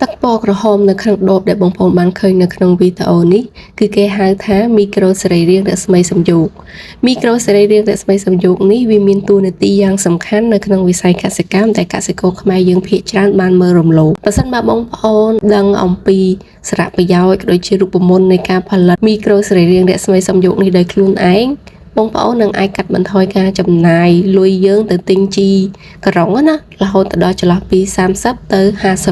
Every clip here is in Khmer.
ទឹកពណ៌ក្រហមនៅក្នុងដបដែលបងប្អូនបានឃើញនៅក្នុងវីដេអូនេះគឺគេហៅថាមីក្រូសរីរាង្គរស្មីសំយោគមីក្រូសរីរាង្គរស្មីសំយោគនេះវាមានតួនាទីយ៉ាងសំខាន់នៅក្នុងវិស័យកសិកម្មដែលកសិករខ្មែរយើងភាគច្រើនបានមើលរំលងបើសិនបើបងប្អូនដឹងអំពីសារៈប្រយោជន៍ក៏ដូចជារូបមន្តនៃការផលិតមីក្រូសរីរាង្គរស្មីសំយោគនេះដោយខ្លួនឯងបងប្អូននឹងអាចកាត់បន្ថយការចំណាយលុយយើងទៅទិញជីក្រុងណារហូតដល់ចន្លោះពី30ទៅ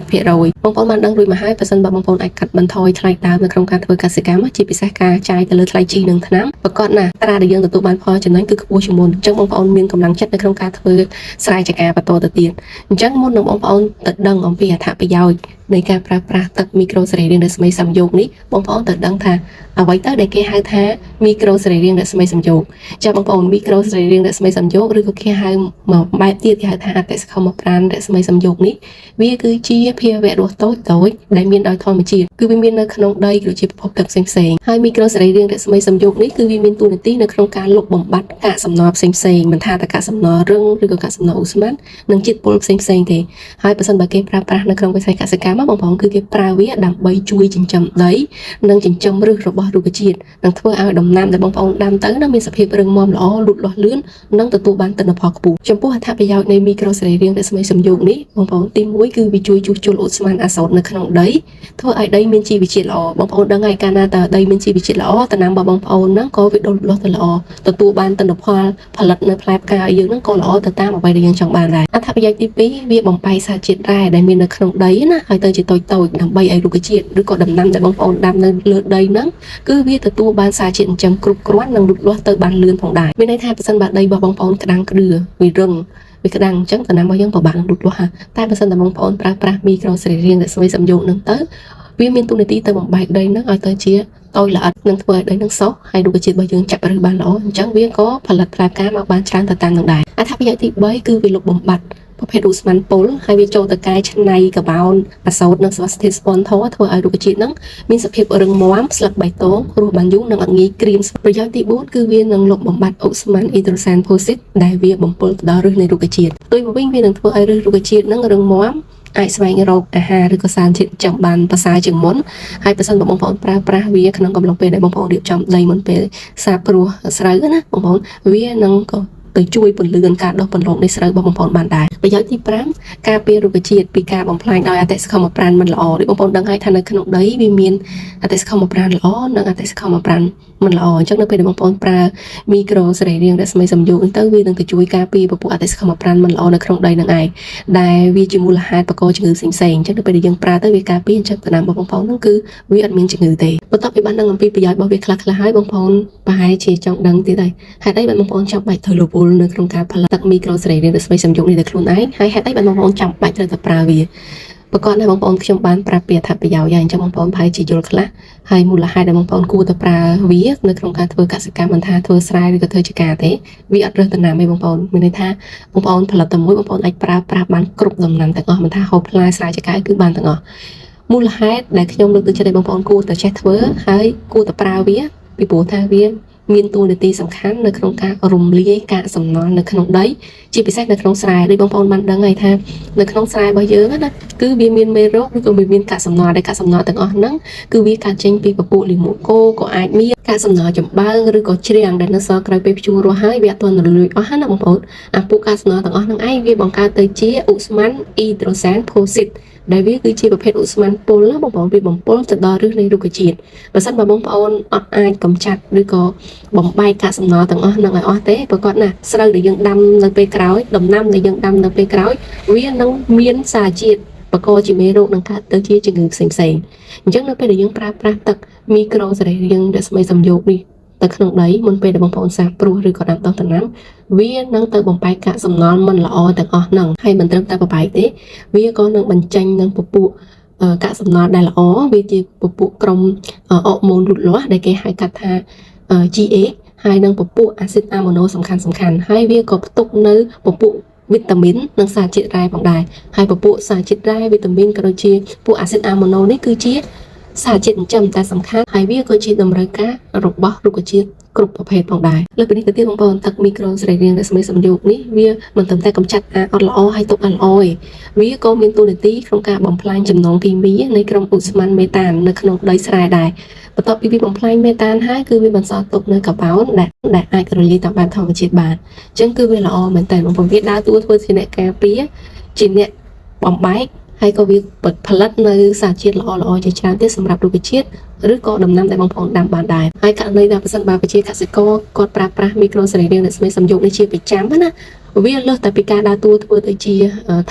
50%បងប្អូនបានដឹងរួចមកហើយបើសិនបើបងប្អូនអាចកាត់បន្ថយថ្លៃដើមនៅក្នុងការធ្វើកសិកម្មជាពិសេសការចាយទៅលើថ្លៃជីនិងថ្នាំប្រកបណាត្រាដែលយើងទទួលបានផលចំណេញគឺខ្ពស់ជាងមុនអញ្ចឹងបងប្អូនមានកម្លាំងចិត្តនៅក្នុងការធ្វើស្រែចម្ការបន្តទៅទៀតអញ្ចឹងមុននឹងបងប្អូនទៅដឹងអំពីអត្ថប្រយោជន៍នៃការប្រើប្រាស់ទឹកមីក្រូសរីរាង្គរស្មីសំយោគនេះបងប្អូនត្រូវដឹងថាអ្វីទៅដែលគេហៅថាមីក្រូសរីរាង្គរស្មីសំយោគចាបងប្អូនមីក្រូសរីរាង្គរស្មីសំយោគឬក៏គេហៅមកបែបទៀតគេហៅថាអតិសកលមប្រាណរស្មីសំយោគនេះវាគឺជាភាវៈរស់តូចដែលមានដោយធម្មជាតិគឺវាមាននៅក្នុងដីគឺជាប្រភពទឹកផ្សេងៗហើយមីក្រូសរីរាង្គរស្មីសំយោគនេះគឺវាមានតួនាទីនៅក្នុងការលុបបំបាត់កាកសំណល់ផ្សេងៗមិនថាតែកាកសំណល់រឹងឬក៏កាកសំណល់ឧស្ម័ននិងជាតិពុលផ្សេងៗទេហើយបើសិនបើគេប្រើប្រាស់នៅក្នុងវិស័យកសិកម្មបងប្អូនគឺគេប្រើវាដើម្បីជួយចិញ្ចឹមដីនិងចិញ្ចឹមឫសរបស់រុក្ខជាតិនិងធ្វើឲ្យដំណាំដែលបងប្អូនដាំទៅមានសភាពរឹងមាំល្អលូតលាស់លឿននិងទទួលបានទិន្នផលខ្ពស់ចំពោះអត្ថប្រយោជន៍នៃមីក្រូសរីរាង្គរស្មីសំយោគនេះបងប្អូនទី1គឺវាជួយជួសជុលឧស្ម័នអាសូតនៅក្នុងដីធ្វើឲ្យដីមានជីវជាតិល្អបងប្អូនដឹងហើយកាលណាតើដីមានជីវជាតិល្អដំណាំរបស់បងប្អូនហ្នឹងក៏វាដុះលាស់ទៅល្អទទួលបានទិន្នផលផលិតនៅផ្លែផ្កាឲ្យយើងហ្នឹងក៏ល្អទៅតាមអ្វីដែលយើងចង់បានដែរអត្ថប្រយោជន៍ទី2វាបំបែកសារជាតិរ៉ែដែលមាននៅក្នុងដីណាឲ្យទៅជាតូចៗដើម្បីឲ្យរុក្ខជាតិឬក៏ដំណាំដែលបងប្អូនដាំនៅលើដីហ្នឹងគឺវាទទួលបានសារជាតិចិញ្ចឹមគ្រប់គ្រាន់និងលូតលាស់ទៅបានលឿនផងដែរមានន័យថាប្រសិនបើដីរបស់បងប្អូនក្តាំងក្តឿវារឹងវាក្តាំងអញ្ចឹងដំណាំរបស់យើងពិបាកនឹងលូតលាស់តែបើសិនតែបងប្អូនប្រើប្រាស់មីក្រូសរីរាង្គរស្មីសំយោគហ្នឹងទៅវាមានតួនាទីទៅបំបែកដីហ្នឹងឲ្យទៅជាតូចល្អិតនឹងធ្វើឲ្យដីហ្នឹងសុះហើយរុក្ខជាតិរបស់យើងចាប់ឫសបានល្អអញ្ចឹងវាក៏ផលិតផ្លែផ្កាមកបានច្រើនទៅតាមនឹងដែរអត្ថប្រយោជន៍ទី3គឺវាលុបបំបាត់ប្រភេទឧស្ម័នពុលហើយវាចូលទៅកែច្នៃកាបូនអាសូតនិងសវត្ថិស្ពនធរធ្វើឲ្យរុក្ខជាតិហ្នឹងមានសភាពរឹងមាំស្លឹកបៃតងរស់បានយូរនិងអត់ងាយក្រៀមប្រយោជន៍ទី4គឺវានឹងលុបបំបាត់ឧស្ម័នអ៊ីដ្រូសែនផូស៊ីតដែលវាបំពុលទៅដល់ឫសនៃរុក្ខជាតិផ្ទុយមកវិញវានឹងធ្វើឲ្យឫសរុក្ខជាតិហ្នឹងរឹងមាំអាចស្វែងរកអាហារឬក៏សារជាតិចាំបានប្រសើរជាងមុនហើយបើសិនបងប្អូនប្រើប្រាស់វាក្នុងកំឡុងពេលដែលបងប្អូនរៀបចំដីមុនពេលសាបព្រោះស្រូវណាបងប្អូនវានឹងក៏ទៅជួយពន្លឿនការដុះពន្លកនៃស្រូវរបស់បងប្អូនបានដែរប្រយោជន៍ទី5ការពាររុក្ខជាតិពីការបំផ្លាញដោយអតិសកលមប្រាណមិនល្អដូចបងប្អូនដឹងហើយថានៅក្នុងដីវាមានអតិសកលមប្រាណល្អនិងអតិសកលមប្រាណមិនល្អអញ្ចឹងនៅពេលដែលបងប្អូនប្រើមីក្រូសរីរាង្គរស្មីសំយោគនេះទៅវានឹងទៅជួយការពារពពួកអតិសកលមប្រាណមិនល្អនៅក្នុងដីនឹងឯងដែលវាជាមូលហេតុបង្កជំងឺផ្សេងៗអញ្ចឹងនៅពេលដែលយើងប្រើទៅវាការពារអញ្ចឹងដំណាំរបស់បងប្អូនហ្នឹងគឺវាអត់មានជំងឺទេបន្ទាប់ពីបានដឹងអំពីប្រយោជន៍របស់វាខ្លះៗហើយបងប្អូនប្រហែលជាចង់ដឹងទៀតហើយហេតុអីបានបងប្អូនចាំបាច់ត្រូវរវល់នៅក្នុងការផលិតទឹកមីក្រូសរីរាង្គរស្មីសំយោគនេះដោយខ្លួនឯងហើយហេតុអីបានបងប្អូនចាំបាច់ត្រូវតែប្រើវាប្រកបណាបងប្អូនខ្ញុំបានប្រាប់ពីអត្ថប្រយោជន៍ហើយអញ្ចឹងបងប្អូនប្រហែលជាយល់ខ្លះហើយមូលហេតុដែលបងប្អូនគួរតែប្រើវានៅក្នុងការធ្វើកសិកម្មមិនថាធ្វើស្រែឬក៏ធ្វើចការទេវាអត់រើសដំណាំទេបងប្អូនមានន័យថាបងប្អូនផលិតតែមួយបងប្អូនអាចប្រើប្រាស់បានគ្រប់ដំណាំទាំងអស់មិនថាហូបផ្លែស្រែចការគឺបានទាំងអស់មូលហេតុដែលខ្ញុំលើកទឹកចិត្តឲ្យបងប្អូនគួរតែចេះធ្វើហើយគួរតែប្រើវាពីព្រោះថាវាមានតួនាទីសំខាន់នៅក្នុងការរំលាយកាកសំណល់នៅក្នុងដីជាពិសេសនៅក្នុងស្រែដូចបងប្អូនបានដឹងហើយថានៅក្នុងស្រែរបស់យើងណាគឺវាមានមេរោគឬក៏វាមានកាកសំណល់ដែលកាកសំណល់ទាំងអស់ហ្នឹងគឺវាកើតចេញពីពពួកលីមួគោក៏អាចមានកាកសំណល់ចំបើងឬក៏ជ្រាំងដែលនៅសល់ក្រោយពេលភ្ជួររាស់ហើយវាអត់ទាន់រលួយអស់ណាបងប្អូនអាពួកកាកសំណល់ទាំងអស់ហ្នឹងឯងវាបង្កើតទៅជាឧស្ម័នអ៊ីដ្រូសែនផូស៊ីតដែលវាគឺជាប្រភេទឧស្ម័នពុលណាបងប្អូនវាបំពុលទៅដល់ឫសនៃរុក្ខជាតិបើសិនបើបងប្អូនអត់អាចកម្ចាត់ឬក៏បំបែកកាកសំណល់ទាំងអស់ហ្នឹងឲ្យអស់ទេប្រកបណាស្រូវដែលយើងដាំនៅពេលក្រោយដំណាំដែលយើងដាំនៅពេលក្រោយវានឹងមានសារជាតិបកកជាមេរោគនឹងកើតទៅជាជំងឺផ្សេងៗអញ្ចឹងនៅពេលដែលយើងប្រើប្រាស់ទឹកមីក្រូសរីរាង្គរស្មីសំយោគនេះទៅក្នុងដីមុនពេលដែលបងប្អូនសាបព្រោះឬក៏ដាំដុះដំណាំវានឹងទៅបំបែកកាកសំណល់មិនល្អទាំងអស់ហ្នឹងហើយមិនត្រឹមតែបំបែកទេវាក៏នឹងបញ្ចេញនឹងពពួកកាកសំណល់ដែលល្អវាជាពពួកក្រុមអរម៉ូនលូតលាស់ដែលគេហៅកាត់ថា GA ហើយនឹងពពួកអាស៊ីតអាម៉ូណូសំខាន់ហើយវាក៏ផ្ទុកនៅពពួកវីតាមីននិងសារជាតិរ៉ែផងដែរហើយពពួកសារជាតិរ៉ែវីតាមីនក៏ដូចជាពួកអាស៊ីតអាម៉ូណូនេះគឺជាសារជាតិចិញ្ចឹមតែសំខាន់ហើយវាក៏ជាតម្រូវការរបស់រុក្ខជាតិ គ្រប់ប្រភេទផងដែរលើពីនេះទៅទៀតបងប្អូនទឹកមីក្រូសរីរាង្គរស្មីសំយោគនេះវាមិនត្រឹមតែកម្ចាត់អាអត់ល្អហើយទុកអាល្អទេវាក៏មានតួនាទីក្នុងការបំផ្លាញចំណងគីមីនៃក្រុមឧស្ម័នមេតាននៅក្នុងដីស្រែដែរបន្ទាប់ពីវាបំផ្លាញមេតានហើយគឺវាបន្សល់ទុកនៅកាបូនដែលអាចរលាយតាមបែបធម្មជាតិបានអញ្ចឹងគឺវាល្អមែនតើបងប្អូនវាដើរតួធ្វើជាអ្នកការពារជាអ្នកបំបែកហើយក៏វាផលិតនៅសារជាតិល្អៗជាច្រើនទៀតសម្រាប់រុក្ខជាតិឬក៏ដំណាំដែលបងប្អូនដាំបានដែរហើយករណីដែលប្រសិនបើប្រជាកសិករគាត់ប្រើប្រាស់មីក្រូសរីរាង្គរស្មីសំយោគនេះជាប្រចាំណាវាលើសតែពីការដើរតួធ្វើទៅជា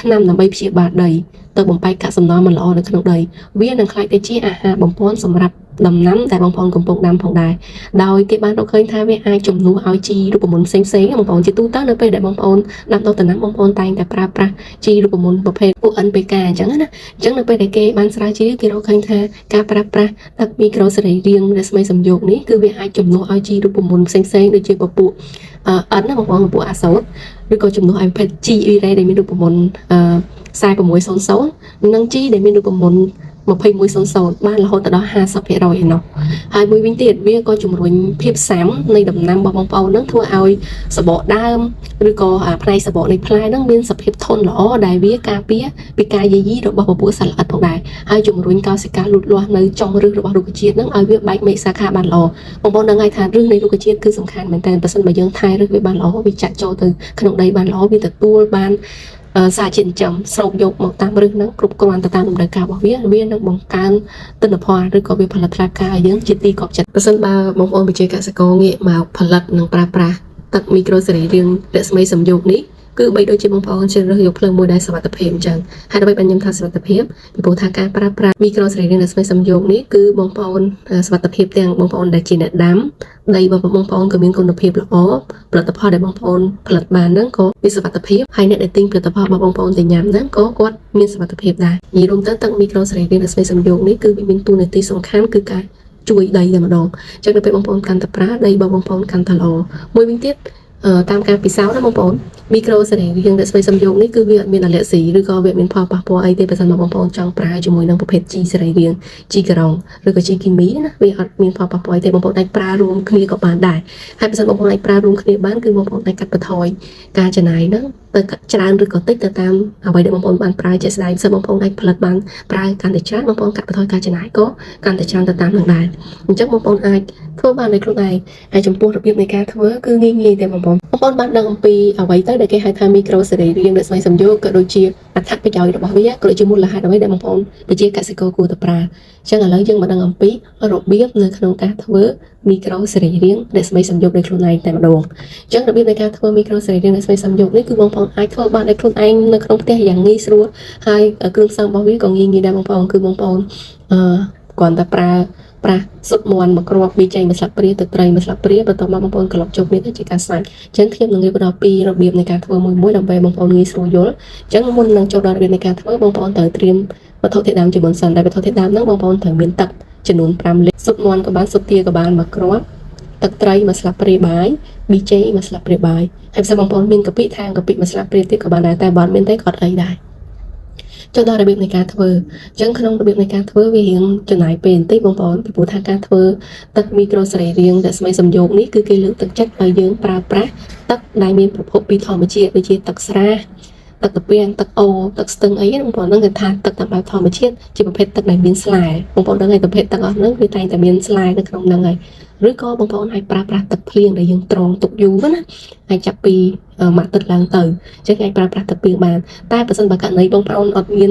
ថ្នាំដើម្បីព្យាបាលដីទៅបំបែកកាកសំណល់មិនល្អនៅក្នុងដីវានឹងក្លាយទៅជាអាហារបំពន់សម្រាប់ដំណាំដែលបងប្អូនកំពុងដាំផងដែរដោយគេបានរកឃើញថាវាអាចជំនួសឲ្យជីរូបមន្តផ្សេងៗបងប្អូនជាទូទៅនៅពេលដែលបងប្អូនដាំដុះដំណាំបងប្អូនតែងតែប្រើប្រាស់ជីរូបមន្តប្រភេទពួក NPK អញ្ចឹងណាអញ្ចឹងនៅពេលដែលគេបានស្រាវជ្រាវគេរកឃើញថាការប្រើប្រាស់ទឹកមីក្រូសរីរាង្គរស្មីសំយោគនេះគឺវាអាចជំនួសឲ្យជីរូបមន្តផ្សេងៗដូចជាពពួកN ណាបងប្អូនពពួកអាសូតឬក៏ជំនួសឲ្យប្រភេទ G អ៊ីរ៉េដែលមានរូបមន្ត4600និង G ដែលមានរូបមន្ត2100បានរហូតដល់ 50% ឯណោះហើយមួយវិញទៀតវាក៏ជំរុញភាពស៊ាំនៃដំណាំរបស់បងប្អូននឹងធ្វើឲ្យសបកដើមឬក៏ផ្នែកសបកនៃផ្លែនឹងមានសភាពធន់ល្អដែលវាការពារពីការយាយីរបស់ពពួកសត្វល្អិតផងដែរហើយជំរុញកោសិកាលូតលាស់នៅចុងឫសរបស់រុក្ខជាតិនឹងឲ្យវាបែកមែកសាខាបានល្អបងប្អូនដឹងហើយថាឫសនៃរុក្ខជាតិគឺសំខាន់មែនតើបើសិនបើយើងថែឫសវាបានល្អវាចាក់ចូលទៅក្នុងដីបានល្អវាទទួលបានសារជាតិចិញ្ចឹមស្រូបយកមកតាមឫសហ្នឹងគ្រប់គ្រាន់ទៅតាមតម្រូវការរបស់វានឹងបង្កើនទិន្នផលឬក៏វាផលិតថ្លៃការឲ្យយើងជាទីគាប់ចិត្តបើសិនបើបងប្អូនប្រជាកសិករងាកមកផលិតនិងប្រើប្រាស់ទឹកមីក្រូសរីរាង្គរស្មីសំយោគនេះគឺបីដូចជាបងប្អូនជ្រើសរើសយកភ្លើងមួយដែលសុវត្ថិភាពអញ្ចឹងហើយដើម្បីបានខ្ញុំថាសុវត្ថិភាពពីព្រោះថាការប្រើប្រាស់មីក្រូសរីរាង្គរស្មីសំយោគនេះគឺបងប្អូនសុវត្ថិភាពទាំងបងប្អូនដែលជាអ្នកដាំដីរបស់បងប្អូនក៏មានគុណភាពល្អផលិតផលដែលបងប្អូនផលិតបានហ្នឹងក៏មានសុវត្ថិភាពហើយអ្នកដែលទិញផលិតផលរបស់បងប្អូនទៅញ៉ាំហ្នឹងក៏គាត់មានសុវត្ថិភាពដែរនិយាយរួមទៅទឹកមីក្រូសរីរាង្គរស្មីសំយោគនេះគឺវាមានតួនាទីសំខាន់គឺការជួយដីតែម្ដងអញ្ចឹងនៅពេលបងប្អូនកាន់តែប្រើដីរបស់បងប្អូនកាន់តែល្អមួយវិញទៀតតាមការពិសោធន៍ណាបងប្អូនមីក្រូសរីរាង្គរស្មីសំយោគនេះគឺវាអត់មានអាឡែស៊ីឬក៏វាមានផលប៉ះពាល់អីទេបើសិនមកបងប្អូនចង់ប្រើជាមួយនឹងប្រភេទជីសរីរាង្គជីការ៉ុងឬក៏ជីគីមីណាវាអត់មានផលប៉ះពាល់អីទេបងប្អូនអាចប្រើរួមគ្នាក៏បានដែរហើយបើសិនបងប្អូនអាចប្រើរួមគ្នាបានគឺបងប្អូនអាចកាត់បន្ថយការចំណាយហ្នឹងទៅច្រើនឬក៏តិចទៅតាមអ្វីដែលបងប្អូនបានប្រើជាក់ស្ដែងបើសិនបងប្អូនអាចផលិតបានប្រើកាន់តែច្រើនបងប្អូនកាត់បន្ថយការចំណាយក៏កាន់តែច្រើនទៅតាមនឹងដែរអញ្ចឹងបងប្អូនអាចធ្វើបានដោយខ្លួនឯងហើយចំពោះរបៀបនៃការធ្វើគឺងាយៗទេបងប្អូនបានដឹងអំពីអ្វីទៅដែលគេហៅថាមីក្រូសរីរាង្គរស្មីសំយោគក៏ដូចជាអត្ថប្រយោជន៍របស់វាក៏ដូចជាមូលហេតុអ្វីដែលបងប្អូនប្រជាកសិករគួរតែប្រើអញ្ចឹងឥឡូវយើងមកដឹងអំពីរបៀបនៅក្នុងការធ្វើមីក្រូសរីរាង្គរស្មីសំយោគដោយខ្លួនឯងតែម្ដងអញ្ចឹងរបៀបនៃការធ្វើមីក្រូសរីរាង្គរស្មីសំយោគនេះគឺបងប្អូនអាចធ្វើបានដោយខ្លួនឯងនៅក្នុងផ្ទះយ៉ាងងាយស្រួលហើយគ្រឿងផ្សំរបស់វាក៏ងាយៗដែរបងប្អូនគឺបងប្អូនគ្រាន់តែប្រើប្រាស់ស៊ុតមាន់មួយគ្រាប់ប៊ីចេងមួយស្លាបព្រាទឹកត្រីមួយស្លាបព្រាបន្ទាប់មកបងប្អូនក្លុកចូលគ្នាទៅជាការស្អាតអញ្ចឹងខ្ញុំនឹងនិយាយបន្តពីរបៀបនៃការធ្វើមួយដើម្បីបងប្អូនងាយស្រួលយល់អញ្ចឹងមុននឹងចូលដល់របៀបនៃការធ្វើបងប្អូនត្រូវត្រៀមវត្ថុធាតុដើមជាមុនសិនដែលវត្ថុធាតុដើមហ្នឹងបងប្អូនត្រូវមានទឹកចំនួន5លីត្រស៊ុតមាន់ក៏បានស៊ុតទាក៏បានមួយគ្រាប់ទឹកត្រីមួយស្លាបព្រាបាយប៊ីចេងមួយស្លាបព្រាបាយហើយបើបងប្អូនមានកะពិថាងកะពិមួយស្លាបព្រាទៀតក៏បានដែរតែបើអត់មានទេក៏អត់អីដែរចូលដល់របៀបនៃការធ្វើអញ្ចឹងក្នុងរបៀបនៃការធ្វើវារៀងចំណាយពេលបន្តិចបងប្អូនពីព្រោះថាការធ្វើទឹកមីក្រូសរីរាង្គរស្មីសំយោគនេះគឺគេលើកទឹកចិត្តឲ្យយើងប្រើប្រាស់ទឹកដែលមានប្រភពពីធម្មជាតិដូចជាទឹកស្រាទឹកត្រពាំងទឹកអូទឹកស្ទឹងអីបងប្អូនហ្នឹងគេថាទឹកតាមបែបធម្មជាតិជាប្រភេទទឹកដែលមានស្លែបងប្អូនដឹងហើយប្រភេទទឹកអស់ហ្នឹងវាតែងតែមានស្លែនៅក្នុងហ្នឹងហើយឬក៏បងប្អូនអាចប្រើប្រាស់ទឹកភ្លៀងដែលយើងត្រងទុកយូរណាអាចចាប់ពីមួយទឹកឡើងទៅអញ្ចឹងអាចប្រើប្រាស់ទឹកភ្លៀងបានតែបើសិនបើករណីបងប្អូនអត់មា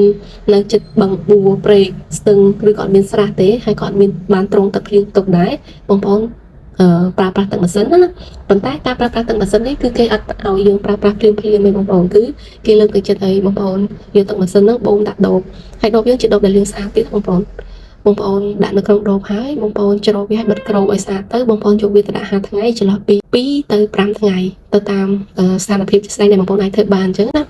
ននៅចិត្តបឹងបួព្រែកស្ទឹងឬក៏អត់មានស្រះទេហើយក៏អត់មានបានត្រងទឹកភ្លៀងទុកដែរបងប្អូនប្រើប្រាស់ទឹកម៉ាស៊ីនណាប៉ុន្តែការប្រើប្រាស់ទឹកម៉ាស៊ីននេះគឺគេអត់ឲ្យយើងប្រើប្រាស់ភ្លាមទេបងប្អូនគឺគេលើកទឹកចិត្តឲ្យបងប្អូនយកទឹកម៉ាស៊ីនហ្នឹងបូមដាក់ដបហើយដបយើងជាដបដែលលាងស្អាតទៀតបងប្អូនដាក់នៅក្នុងដបហើយបងប្អូនច្រោះវាឲ្យបិទក្របឲ្យស្អាតទៅបងប្អូនយកវាទៅដាក់5ថ្ងៃចន្លោះពី2ទៅ5ថ្ងៃទៅតាមស្ថានភាពជាក់ស្ដែងដែលបងប្អូនអាចធ្វើបានអញ្ចឹងណា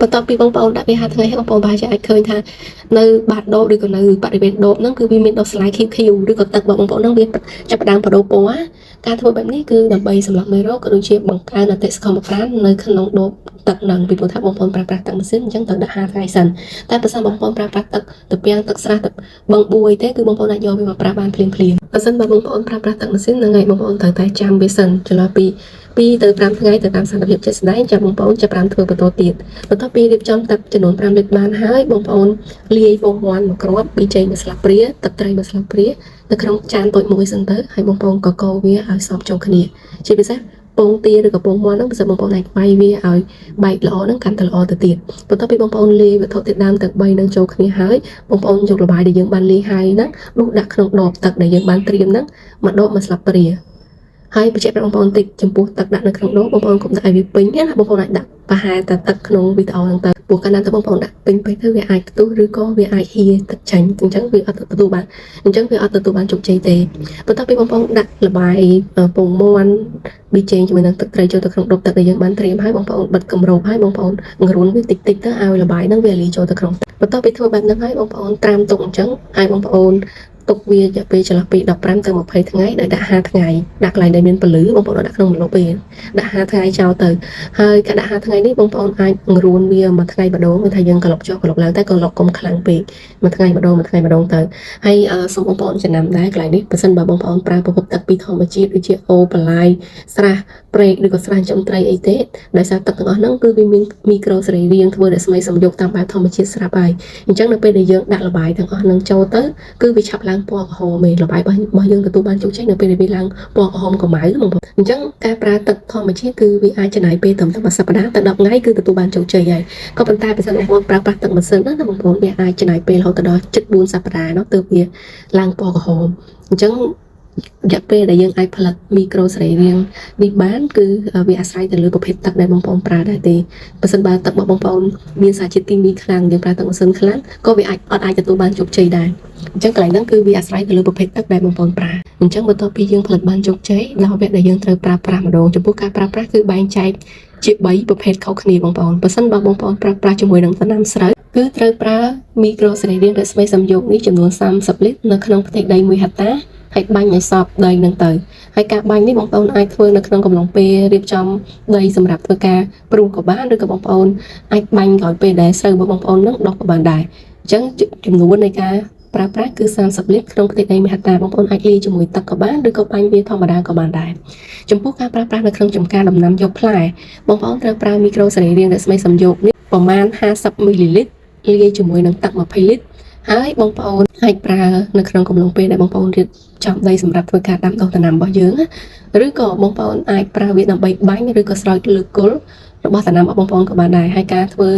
បន្ទាប់ពីបងប្អូនដាក់វា5ថ្ងៃហើយបងប្អូនប្រហែលជាអាចឃើញថានៅបាតដបឬក៏នៅបរិវេណដបហ្នឹងគឺវាមានដុះស្លាយខៀវឬក៏ទឹករបស់បងប្អូនហ្នឹងវាចាប់ផ្ដើមបដូរពណ៌ ការធ្វើបែបនេះគឺដើម្បីសម្រាប់មេរោគក៏ដូចជាបង្កើនអតិសកម្មប្រាណនៅក្នុងដបទឹកនឹងពីព្រោះថាបងប្អូនប្រើប្រាស់ទឹកម៉ាស៊ីនអញ្ចឹងត្រូវដាក់50ថ្ងៃសិនតែបើសិនបងប្អូនប្រើប្រាស់ទឹកត្រពាំងទឹកស្រះទឹកបឹងបួអីទេគឺបងប្អូនអាចយកវាមកប្រើបានភ្លាមបើសិនបើបងប្អូនប្រើប្រាស់ទឹកម៉ាស៊ីនហ្នឹងហើយបងប្អូនត្រូវតែចាំវាសិនចន្លោះពី2ទៅ5ថ្ងៃទៅតាមសកម្មភាពជាក់ស្ដែងចាំបងប្អូនចាប់បានធ្វើបន្តទៀតបន្ទាប់ពីរៀបចំទឹកចំនួន5លីត្របានហើយបងប្អូនលាយពងមាន់មួយគ្រាប់ប៊ីចេងមួយស្លាបព្រាទឹកត្រីមួយស្លាបព្រានៅក្នុងចានតូចមួយសិនទៅហើយបងប្អូនកកវាឲ្យសព្វចូលគ្នាជាពិសេសពងទាឬក៏ពងមាន់ហ្នឹងបើសិនបងប្អូនអាចវាយវាឲ្យបែកល្អហ្នឹងកាន់តែល្អទៅទៀតបន្ទាប់ពីបងប្អូនលាយវត្ថុធាតុដើមទាំង3នឹងចូលគ្នាហើយបងប្អូនយកល្បាយដែលយើងបានលាយហើយហ្នឹងដួសដាក់ក្នុងដបទឹកដែលយើងបានត្រៀមហ្នឹងមកដបមួយស្លាបព្រាហើយបញ្ជាក់ប្រាប់បងប្អូនតិចចំពោះទឹកដាក់នៅក្នុងដបបងប្អូនកុំដាក់ឲ្យវាពេញណាបងប្អូនអាចដាក់ប្រហែលតែទឹកក្នុងវីដេអូហ្នឹងទៅព្រោះកាលណាទៅបងប្អូនដាក់ពេញពេកទៅវាអាចផ្ទុះឬក៏វាអាចហៀទឹកចាញ់អញ្ចឹងវាអត់ទទួលបានជោគជ័យទេបន្ទាប់ពីបងប្អូនដាក់ល្បាយពងមាន់ប៊ីចេងជាមួយនឹងទឹកត្រីចូលទៅក្នុងដបទឹកដែលយើងបានត្រៀមហើយបងប្អូនបិទគម្របហើយបងប្អូនង្រួនវាតិចតិចទៅឲ្យល្បាយហ្នឹងវាលាយចូលទៅក្នុងទឹកបន្ទាប់ពីធ្វើបែបហ្នឹងហើយបងប្អូនត្រាំទុកអញ្ចឹងហើយបងប្អូនទុកវារយៈពេលចន្លោះពី15ទៅ20ថ្ងៃដោយដាក់50ថ្ងៃដាក់កន្លែងដែលមានពន្លឺបងប្អូនដាក់ក្នុងម្លប់វាដាក់50ថ្ងៃចោលទៅហើយការដាក់50ថ្ងៃនេះបងប្អូនអាចង្រួនវាមួយថ្ងៃម្ដងមិនថាយើងក្លុកចុះក្លុកឡើងតែក្លុកកុំខ្លាំងពេកមួយថ្ងៃម្ដងទៅហើយសូមបងប្អូនចំណាំដែរកន្លែងនេះបើសិនបើបងប្អូនប្រើប្រភពទឹកពីធម្មជាតិដូចជាអូបន្លាយស្រះព្រែកឬក៏ស្រះចំត្រីអីទេដោយសារទឹកទាំងអស់ហ្នឹងគឺវាមានមីក្រូសរីរាង្គធ្វើរស្មីសំយោគតាមបែបធម្មជាតិស្រាប់ហើយអញ្ចឹងនៅពេលដែលយើងដាក់ល្បាយទាំងអស់ហ្នឹងចូលទៅគឺវាឆាប់ឡើងពណ៌ក្រហមឯងល្បាយរបស់យើងទទួលបានជោគជ័យនៅពេលដែលវាឡើងពណ៌ក្រហមកម្ៅបងប្អូនអញ្ចឹងការប្រើទឹកធម្មជាតិគឺវាអាចចំណាយពេលត្រឹមតែមួយសប្តាហ៍ទៅ10ថ្ងៃគឺទទួលបានជោគជ័យហើយក៏ប៉ុន្តែបើសិនបងប្អូនប្រើប្រាស់ទឹកម៉ាស៊ីនណាបងប្អូនវាអាចចំណាយពេលរហូតដល់ជិត4សប្តាហ៍នោះទើបវាឡើងពណ៌ក្រហមអញ្ចឹងរយៈពេលដែលយើងអាចផលិតមីក្រូសរីរាង្គនេះបានគឺវាអាស្រ័យទៅលើប្រភេទទឹកដែលបងប្អូនប្រើដែរទេបើសិនបើទឹករបស់បងប្អូនមានសារជាតិគីមីខ្លាំងយើងប្រើទឹកម៉ាស៊ីនខ្លាំងក៏វាអាចទទួលបានជោគជ័យដែរអញ្ចឹងកន្លែងហ្នឹងគឺវាអាស្រ័យទៅលើប្រភេទទឹកដែលបងប្អូនប្រើអញ្ចឹងបន្ទាប់ពីយើងផលិតបានជោគជ័យដល់វគ្គដែលយើងត្រូវប្រើប្រាស់ម្ដងចំពោះការប្រើប្រាស់គឺបែងចែកជា3ប្រភេទខុសគ្នាបងប្អូនបើសិនបើបងប្អូនប្រើប្រាស់ជាមួយនឹងដំណាំស្រូវគឺត្រូវប្រើមីក្រូសរីរាង្គរស្មីសំយោគនេះចំនួន30លីត្រនៅក្នុងផ្ទៃដី1ហិកតាហើយបាញ់ឲ្យសព្វដីនឹងទៅហើយការបាញ់នេះបងប្អូនអាចធ្វើនៅក្នុងកំឡុងពេលរៀបចំដីសម្រាប់ធ្វើការព្រុសក៏បានឬក៏បងប្អូនអាចបាញ់ក្រោយពេលដែលស្រូវរបស់បងប្អូននឹងដុះក៏បានដែរអញ្ចឹងចំនួននៃការប្រើប្រាស់គឺ30លីត្រក្នុងផ្ទៃដី1ហិកតាបងប្អូនអាចលាយជាមួយទឹកក៏បានឬក៏បាញ់វាធម្មតាក៏បានដែរចំពោះការប្រើប្រាស់នៅក្នុងចំការដំណាំយកផ្លែបងប្អូនត្រូវប្រើមីក្រូសរីរាង្គរស្មីសំយោគនេះប្រមាណ50មីលីលីត្រលាយជាមួយនឹងទឹក20លីត្រហើយបងប្អូនអាចប្រើនៅក្នុងកំឡុងពេលដែលបងប្អូនរៀបចំដីសម្រាប់ធ្វើការដាំដុះដំណាំរបស់យើងឬក៏បងប្អូនអាចប្រើវាដើម្បីបាញ់ឬក៏ស្រោចលើគល់របស់ដំណាំរបស់បងប្អូនក៏បានដែរហើយការធ្វើ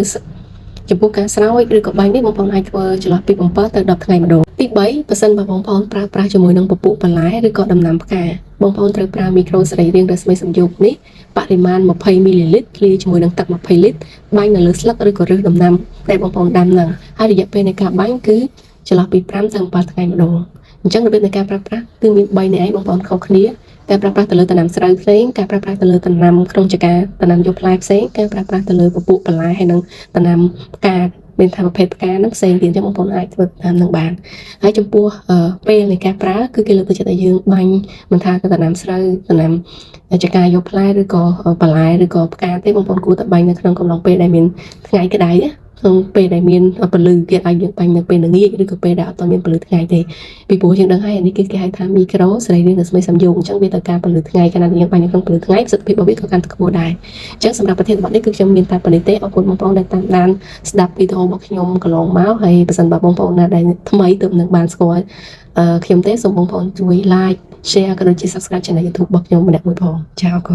ចំពោះការស្រោចឬក៏បាញ់នេះបងប្អូនអាចធ្វើចន្លោះពី7ទៅ10ថ្ងៃម្ដងទី3បើសិនបើបងប្អូនប្រើប្រាស់ជាមួយនឹងពពុះបន្លែឬក៏ដំណាំផ្កាបងប្អូនត្រូវប្រើមីក្រូសរីរាង្គរស្មីសំយោគនេះបរិមាណ20មីលីលីត្រលាយជាមួយនឹងទឹក20លីត្របាញ់នៅលើស្លឹកឬក៏ឫសដំណាំដែលបងប្អូនដាំហ្នឹងហើយរយៈពេលនៃការបាញ់គឺចន្លោះពី5ទៅ7ថ្ងៃម្ដងអញ្ចឹងរបៀបនៃការប្រើប្រាស់គឺមាន3នេះឯងបងប្អូនខុសគ្នាការប្រើប្រាស់ទៅលើដំណាំស្រូវផ្សេងការប្រើប្រាស់ទៅលើដំណាំក្នុងចការដំណាំយកផ្លែផ្សេងការប្រើប្រាស់ទៅលើពពុះបន្លែហើយនិងដំណាំផ្កាមានថាប្រភេទផ្កាហ្នឹងផ្សេងទៀតអញ្ចឹងបងប្អូនអាចធ្វើតាមនឹងបានហើយចំពោះពេលនៃការប្រើគឺគេលើកទឹកចិត្តឲ្យយើងបាញ់មិនថាទៅដំណាំស្រូវដំណាំចការយកផ្លែឬក៏បន្លែឬក៏ផ្កាទេបងប្អូនគួរតែបាញ់នៅក្នុងកំឡុងពេលដែលមានថ្ងៃក្តៅក្នុងពេលដែលមានពន្លឺគេឲ្យយើងបាញ់នៅពេលល្ងាចឬក៏ពេលដែលអត់មានពន្លឺថ្ងៃទេពីព្រោះយើងដឹងហើយអានេះគឺគេហៅថាមីក្រូសរីរាង្គរស្មីសំយោគអញ្ចឹងវាត្រូវការពន្លឺថ្ងៃកាលណាយើងបាញ់នៅក្នុងពន្លឺថ្ងៃប្រសិទ្ធភាពរបស់វាក៏កាន់តែខ្ពស់ដែរអញ្ចឹងសម្រាប់ប្រធានបទនេះគឺខ្ញុំមានតែប៉ុណ្្នេះទេអរគុណបងប្អូនដែលតាមដានស្ដាប់វីដេអូរបស់ខ្ញុំកន្លងមកហើយបើសិនបើបងប្អូនណាដែលថ្មីទើបនឹងបានស្គាល់ខ្ញុំទេសូមបងប្អូនជួយ like share ក៏ដូចជា subscribe channel YouTube របស់ខ្ញុំម្នាក់មួយផងចាអរគុណ